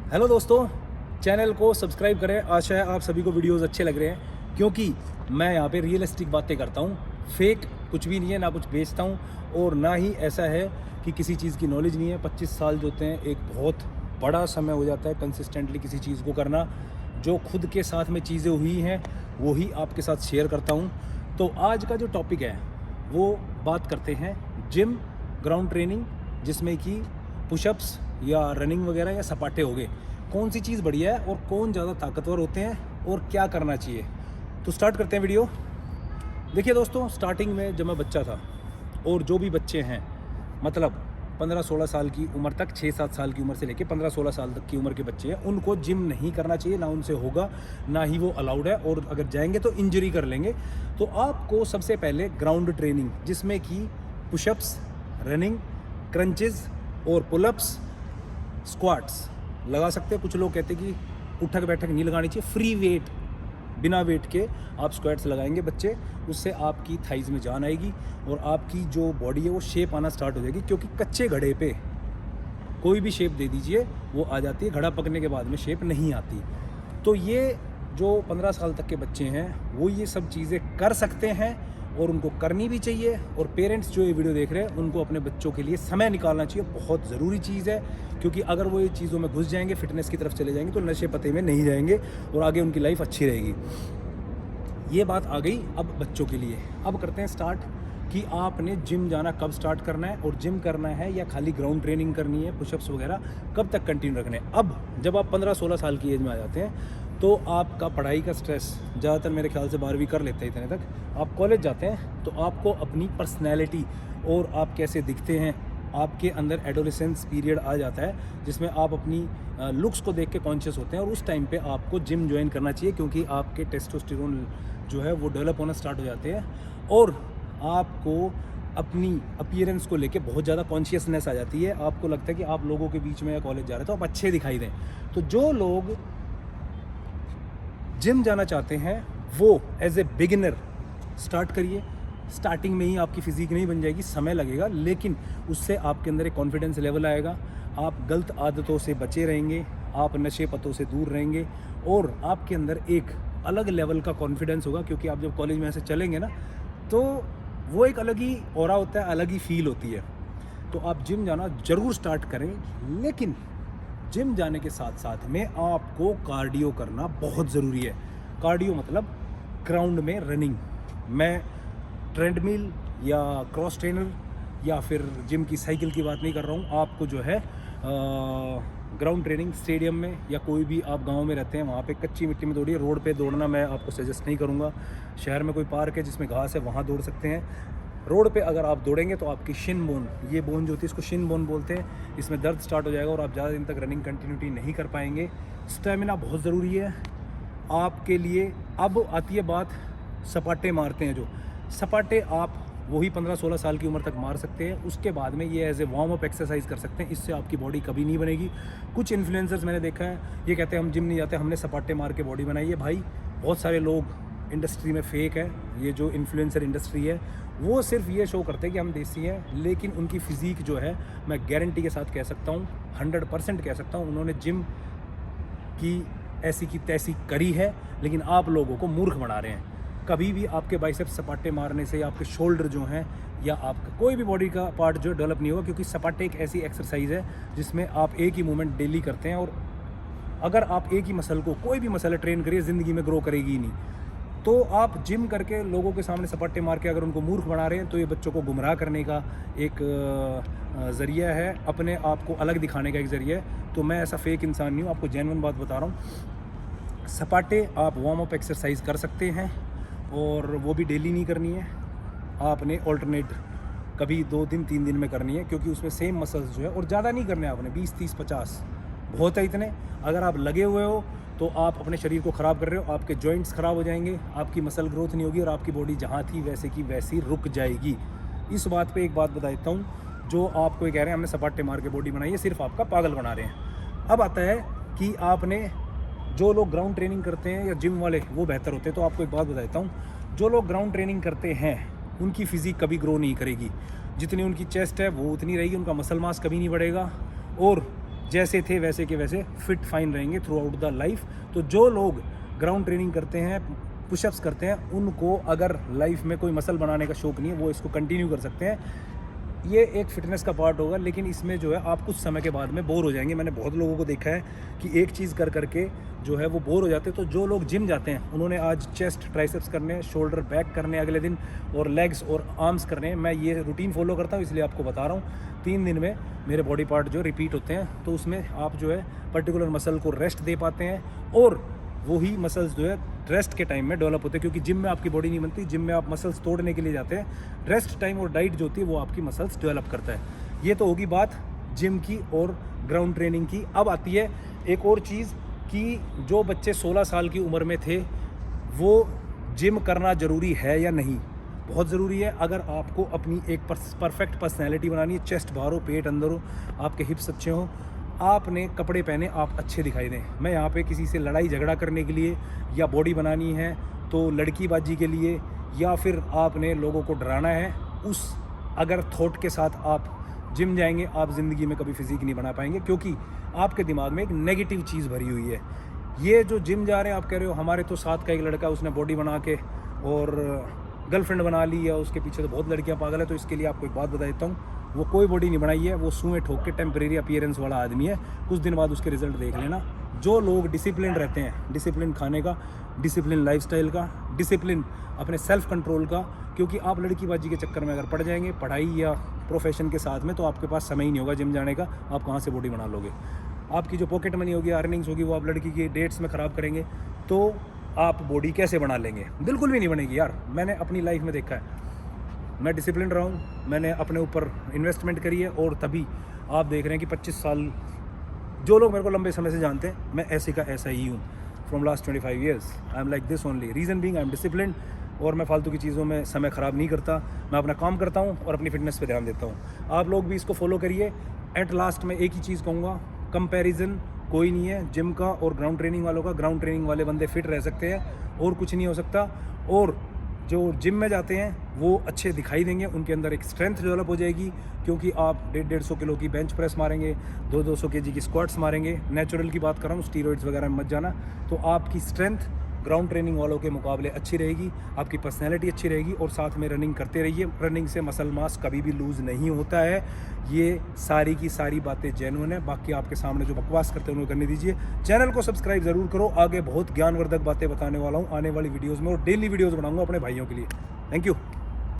Hello दोस्तों, channel को subscribe करें। आशा है आप सभी को वीडियोस अच्छे लग रहे हैं, क्योंकि मैं यहाँ पे रियलिस्टिक बातें करता हूँ। फेक कुछ भी नहीं है, ना कुछ बेचता हूँ और ना ही ऐसा है कि किसी चीज़ की नॉलेज नहीं है। 25 साल जो होते हैं एक बहुत बड़ा समय हो जाता है कंसिस्टेंटली किसी चीज़ को करना। जो खुद के साथ में चीज़ें हुई हैं वो ही आपके साथ शेयर करता हूँ। तो आज का जो टॉपिक है वो बात करते हैं जिम, ग्राउंड ट्रेनिंग, जिसमें कि पुशअप्स या रनिंग वगैरह या सपाटे हो गए। कौन सी चीज़ बढ़िया है और कौन ज़्यादा ताकतवर होते हैं और क्या करना चाहिए। तो स्टार्ट करते हैं वीडियो। देखिए दोस्तों, स्टार्टिंग में जब मैं बच्चा था और जो भी बच्चे हैं मतलब 15-16 साल की उम्र तक, 6-7 साल की उम्र से लेकर 15-16 साल तक की उम्र के बच्चे हैं, उनको जिम नहीं करना चाहिए, ना उनसे होगा, ना ही वो अलाउड है, और अगर जाएंगे तो इंजरी कर लेंगे। तो आपको सबसे पहले ग्राउंड ट्रेनिंग, जिसमें कि पुशअप्स, रनिंग, क्रंचेस और पुलअप्स, स्क्वाट्स लगा सकते हैं। कुछ लोग कहते हैं कि उठक बैठक नहीं लगानी चाहिए, फ्री वेट, बिना वेट के आप स्क्वाट्स लगाएंगे बच्चे, उससे आपकी थाइज़ में जान आएगी और आपकी जो बॉडी है वो शेप आना स्टार्ट हो जाएगी। क्योंकि कच्चे घड़े पे कोई भी शेप दे दीजिए वो आ जाती है, घड़ा पकने के बाद में शेप नहीं आती। तो ये जो 15 साल तक के बच्चे हैं वो ये सब चीज़ें कर सकते हैं और उनको करनी भी चाहिए। और पेरेंट्स जो ये वीडियो देख रहे हैं उनको अपने बच्चों के लिए समय निकालना चाहिए, बहुत ज़रूरी चीज़ है। क्योंकि अगर वो ये चीज़ों में घुस जाएंगे, फिटनेस की तरफ चले जाएंगे, तो नशे पते में नहीं जाएंगे और आगे उनकी लाइफ अच्छी रहेगी। ये बात आ गई अब बच्चों के लिए। अब करते हैं स्टार्ट कि आपने जिम जाना कब स्टार्ट करना है, और जिम करना है या खाली ग्राउंड ट्रेनिंग करनी है, पुशअप्स वगैरह कब तक कंटिन्यू रखने हैं। अब जब आप 15-16 साल की एज में आ जाते हैं तो आपका पढ़ाई का स्ट्रेस ज़्यादातर मेरे ख्याल से 12वीं कर लेते हैं इतने तक, आप कॉलेज जाते हैं तो आपको अपनी पर्सनैलिटी और आप कैसे दिखते हैं, आपके अंदर एडोलेसेंस पीरियड आ जाता है जिसमें आप अपनी लुक्स को देख के कॉन्शियस होते हैं, और उस टाइम पे आपको जिम ज्वाइन करना चाहिए। क्योंकि आपके टेस्टोस्टेरोन जो है वो डेवलप होना स्टार्ट हो जाते हैं और आपको अपनी अपीयरेंस को लेके बहुत ज़्यादा कॉन्शियसनेस आ जाती है। आपको लगता है कि आप लोगों के बीच में या कॉलेज जा रहे हैं तो आप अच्छे दिखाई दें। तो जो लोग जिम जाना चाहते हैं वो एज ए बिगिनर स्टार्ट करिए। स्टार्टिंग में ही आपकी फ़िज़ीक नहीं बन जाएगी, समय लगेगा, लेकिन उससे आपके अंदर एक कॉन्फिडेंस लेवल आएगा। आप गलत आदतों से बचे रहेंगे, आप नशे पतों से दूर रहेंगे और आपके अंदर एक अलग लेवल का कॉन्फिडेंस होगा। क्योंकि आप जब कॉलेज में ऐसे चलेंगे ना तो वो एक अलग ही ऑरा होता है, अलग ही फील होती है। तो आप जिम जाना ज़रूर स्टार्ट करें, लेकिन जिम जाने के साथ साथ में आपको कार्डियो करना बहुत ज़रूरी है। कार्डियो मतलब ग्राउंड में रनिंग। मैं ट्रेडमिल या क्रॉस ट्रेनर या फिर जिम की साइकिल की बात नहीं कर रहा हूँ। आपको जो है ग्राउंड ट्रेनिंग स्टेडियम में या कोई भी आप गांव में रहते हैं वहाँ पे कच्ची मिट्टी में दौड़िए। रोड पे दौड़ना मैं आपको सजेस्ट नहीं करूँगा। शहर में कोई पार्क है जिसमें घास है वहाँ दौड़ सकते हैं। रोड पे अगर आप दौड़ेंगे तो आपकी शिन बोन, ये बोन जो होती है इसको शिन बोन बोलते हैं, इसमें दर्द स्टार्ट हो जाएगा और आप ज़्यादा दिन तक रनिंग कंटिन्यूटी नहीं कर पाएंगे। स्टेमिना बहुत ज़रूरी है आपके लिए। अब आती है बात सपाटे मारते हैं जो सपाटे, आप वही 15-16 साल की उम्र तक मार सकते हैं। उसके बाद में ये as a warm up exercise कर सकते हैं। इससे आपकी बॉडी कभी नहीं बनेगी। कुछ इन्फ्लुएंसर्स मैंने देखा है ये कहते हैं हम जिम नहीं जाते, हमने सपाटे मार के बॉडी बनाई है। भाई बहुत सारे लोग इंडस्ट्री में फेक है। ये जो इन्फ्लुएंसर इंडस्ट्री है वो सिर्फ ये शो करते हैं कि हम देसी हैं, लेकिन उनकी फ़िज़ीक जो है मैं गारंटी के साथ कह सकता हूँ, 100% कह सकता हूँ, उन्होंने जिम की ऐसी की तैसी करी है, लेकिन आप लोगों को मूर्ख बना रहे हैं। कभी भी आपके बाइसेप्स सपाटे मारने से या आपके शोल्डर जो हैं या आपका कोई भी बॉडी का पार्ट जो डेवलप नहीं होगा। क्योंकि सपाटे एक ऐसी एक्सरसाइज है जिसमें आप एक ही मूवमेंट डेली करते हैं, और अगर आप एक ही मसल को, कोई भी मसल ट्रेन करिए, ज़िंदगी में ग्रो करेगी ही नहीं। तो आप जिम करके लोगों के सामने सपाटे मार के अगर उनको मूर्ख बना रहे हैं तो ये बच्चों को गुमराह करने का एक ज़रिया है, अपने आप को अलग दिखाने का एक ज़रिया है। तो मैं ऐसा फेक इंसान नहीं हूँ, आपको जेन्युइन बात बता रहा हूँ। सपाटे आप वार्म अप एक्सरसाइज कर सकते हैं और वो भी डेली नहीं करनी है, आपने ऑल्टरनेट कभी 2 दिन 3 दिन में करनी है। क्योंकि उसमें सेम मसल्स जो है, और ज़्यादा नहीं करने आपने, 20-30-50 बहुत है इतने। अगर आप लगे हुए हो तो आप अपने शरीर को ख़राब कर रहे हो, आपके जॉइंट्स ख़राब हो जाएंगे, आपकी मसल ग्रोथ नहीं होगी और आपकी बॉडी जहाँ थी वैसे की वैसी रुक जाएगी। इस बात पे एक बात बता देता हूँ, जो आपको ये कह रहे हैं हमने सपाटे मार के बॉडी बनाई है, सिर्फ आपका पागल बना रहे हैं। अब आता है कि आपने, जो लोग ग्राउंड ट्रेनिंग करते हैं या जिम वाले वो बेहतर होते हैं। तो आपको एक बात बता देता हूँ, जो लोग ग्राउंड ट्रेनिंग करते हैं उनकी फ़िज़ीक कभी ग्रो नहीं करेगी। जितनी उनकी चेस्ट है वो उतनी रहेगी, उनका मसल मास कभी नहीं बढ़ेगा और जैसे थे वैसे के वैसे फिट फाइन रहेंगे थ्रू आउट द लाइफ। तो जो लोग ग्राउंड ट्रेनिंग करते हैं, पुशअप्स करते हैं, उनको अगर लाइफ में कोई मसल बनाने का शौक नहीं है वो इसको कंटिन्यू कर सकते हैं। ये एक फिटनेस का पार्ट होगा, लेकिन इसमें जो है आप कुछ समय के बाद में बोर हो जाएंगे। मैंने बहुत लोगों को देखा है कि एक चीज़ कर करके जो है वो बोर हो जाते हैं। तो जो लोग जिम जाते हैं उन्होंने आज चेस्ट ट्राइसेप्स करने हैं, शोल्डर बैक करने अगले दिन, और लेग्स और आर्म्स करने हैं। मैं ये रूटीन फॉलो करता हूँ इसलिए आपको बता रहा हूँ। 3 दिन में मेरे बॉडी पार्ट जो रिपीट होते हैं, तो उसमें आप जो है पर्टिकुलर मसल को रेस्ट दे पाते हैं, और वही मसल्स जो है रेस्ट के टाइम में डेवलप होते हैं। क्योंकि जिम में आपकी बॉडी नहीं बनती, जिम में आप मसल्स तोड़ने के लिए जाते हैं। रेस्ट टाइम और डाइट जो होती है वो आपकी मसल्स डेवलप करता है। ये तो होगी बात जिम की और ग्राउंड ट्रेनिंग की। अब आती है एक और चीज़ कि जो बच्चे 16 साल की उम्र में थे वो जिम करना ज़रूरी है या नहीं। बहुत ज़रूरी है। अगर आपको अपनी एक परफेक्ट पर्सनैलिटी बनानी है, चेस्ट बाहर हो, पेट अंदर हो, आपके हिप्स अच्छे हों, आपने कपड़े पहने आप अच्छे दिखाई दें। मैं यहाँ पे किसी से लड़ाई झगड़ा करने के लिए या बॉडी बनानी है तो लड़कीबाजी के लिए, या फिर आपने लोगों को डराना है, उस अगर थॉट के साथ आप जिम जाएंगे आप ज़िंदगी में कभी फिजिक नहीं बना पाएंगे। क्योंकि आपके दिमाग में एक नेगेटिव चीज़ भरी हुई है। ये जो जिम जा रहे हैं आप कह रहे हो हमारे तो साथ का एक लड़का उसने बॉडी बना के और गर्लफ्रेंड बना ली, या उसके पीछे तो बहुत लड़कियां पागल है। तो इसके लिए आपको एक बात बता देता हूँ, वो कोई बॉडी नहीं बनाई है, वो सुएं ठोक के टेम्परेरी अपीयरेंस वाला आदमी है। कुछ दिन बाद उसके रिजल्ट देख लेना। जो लोग डिसिप्लिन रहते हैं, डिसिप्लिन खाने का, डिसिप्लिन लाइफस्टाइल का, डिसिप्लिन अपने सेल्फ कंट्रोल का, क्योंकि आप लड़कीबाजी के चक्कर में अगर पड़ जाएंगे पढ़ाई या प्रोफेशन के साथ में, तो आपके पास समय ही नहीं होगा जिम जाने का। आप कहाँ से बॉडी बना लोगे? आपकी जो पॉकेट मनी होगी, अर्निंग्स होगी, वो आप लड़की की डेट्स में ख़राब करेंगे, तो आप बॉडी कैसे बना लेंगे? बिल्कुल भी नहीं बनेगी यार। मैंने अपनी लाइफ में देखा है, मैं डिसिप्लिन रहा हूँ, मैंने अपने ऊपर इन्वेस्टमेंट करी है, और तभी आप देख रहे हैं कि 25 साल, जो लोग मेरे को लंबे समय से जानते हैं, मैं ऐसे का ऐसा ही हूँ। From last 25 years I am like this only. Reason being I am discipline, और मैं फालतू की चीज़ों में समय ख़राब नहीं करता। मैं अपना काम करता हूँ और अपनी फिटनेस पे ध्यान देता हूँ। आप लोग भी इसको फॉलो करिए। एट लास्ट में एक ही चीज़ कहूँगा, कंपैरिजन कोई नहीं है जिम का और ग्राउंड ट्रेनिंग वालों का। ग्राउंड ट्रेनिंग वाले बंदे फिट रह सकते हैं और कुछ नहीं हो सकता, और जो जिम में जाते हैं वो अच्छे दिखाई देंगे, उनके अंदर एक स्ट्रेंथ डेवलप हो जाएगी। क्योंकि आप 150 किलो की बेंच प्रेस मारेंगे, 200 kg की स्क्वाट्स मारेंगे। नेचुरल की बात कर रहा हूँ, स्टीरॉइड्स वगैरह में मत जाना। तो आपकी स्ट्रेंथ ग्राउंड ट्रेनिंग वालों के मुकाबले अच्छी रहेगी, आपकी पर्सनैलिटी अच्छी रहेगी, और साथ में रनिंग करते रहिए। रनिंग से मसल मास कभी भी लूज़ नहीं होता है। ये सारी की सारी बातें जेन्युइन है। बाकी आपके सामने जो बकवास करते हैं उन्हें करने दीजिए। चैनल को सब्सक्राइब ज़रूर करो, आगे बहुत ज्ञानवर्धक बातें बताने वाला हूँ आने वाली वीडियोज़ में, और डेली वीडियोज़ बनाऊँगा अपने भाइयों के लिए। Thank you.